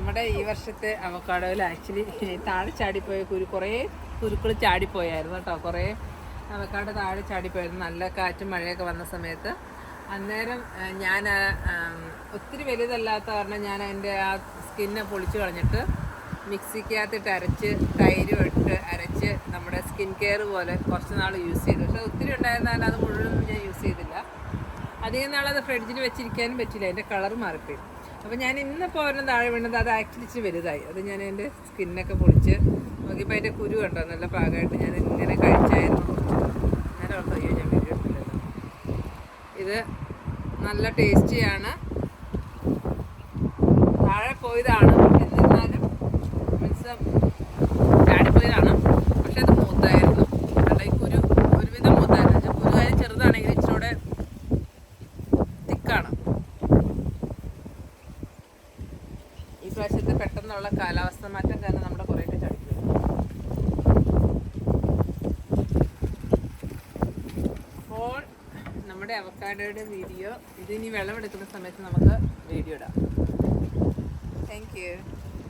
നമ്മുടെ ഈ വർഷത്തെ അവക്കാഡോയിൽ ആക്ച്വലി താഴെ ചാടിപ്പോയ കുറേ കുരുക്കൾ ചാടിപ്പോയായിരുന്നു കേട്ടോ. കുറേ അവക്കാഡോ താഴെ ചാടിപ്പോയായിരുന്നു നല്ല കാറ്റും മഴയൊക്കെ വന്ന സമയത്ത്. അന്നേരം ഞാൻ ഒത്തിരി വലുതല്ലാത്ത കാരണം ഞാൻ അതിൻ്റെ ആ സ്കിന്നെ പൊളിച്ച് കളഞ്ഞിട്ട് മിക്സിക്കകത്തിട്ട് അരച്ച് തൈരും ഇട്ട് അരച്ച് നമ്മുടെ സ്കിൻ കെയർ പോലെ കുറച്ച് നാൾ യൂസ് ചെയ്തു. പക്ഷെ ഒത്തിരി ഉണ്ടായിരുന്നാൽ അത് മുഴുവനും ഞാൻ യൂസ് ചെയ്തില്ല. അധികം നാളത് ഫ്രിഡ്ജിൽ വെച്ചിരിക്കാനും പറ്റില്ല, അതിൻ്റെ കളർ മാറിപ്പോയി. അപ്പോൾ ഞാൻ ഇന്നിപ്പോൾ ഒരെണ്ണം താഴെ വീണത് അത് ആക്ച്വലി ഇച്ചിരി വലുതായി. അത് ഞാൻ എൻ്റെ സ്കിന്നൊക്കെ പൊളിച്ച് നോക്കിയപ്പോൾ അതിൻ്റെ കുരു കണ്ടോ നല്ല പാകമായിട്ട് ഞാൻ ഇങ്ങനെ കഴിച്ചായിരുന്നു. നേരെ അയ്യോ ഞാൻ വീഡിയോ എടുത്തില്ലല്ലോ. ഇത് നല്ല ടേസ്റ്റിയാണ്. താഴെ പോയതാണ്, പക്ഷെ എന്നിരുന്നാലും മീൻസ് ചാടിപ്പോയതാണ്. പക്ഷെ അത് മൂത്തായിരുന്നു. നല്ല ഈ കുരു ഒരുവിധം മൂത്തായിരുന്നു. കുരു കാര്യം ചെറുതാണെങ്കിൽ ഇച്ചിരൂടെ തിക്കാണ്. ഈ പ്രാവശ്യത്തെ പെട്ടെന്നുള്ള കാലാവസ്ഥ മാറ്റം കാരണം നമ്മുടെ കുറേയൊക്കെ ചടിക്കും. അപ്പോൾ നമ്മുടെ അവക്കാഡോയുടെ വീഡിയോ ഇതിനി വിളവെടുക്കുന്ന സമയത്ത് നമുക്ക് വീഡിയോ ഇടാം. Thank you.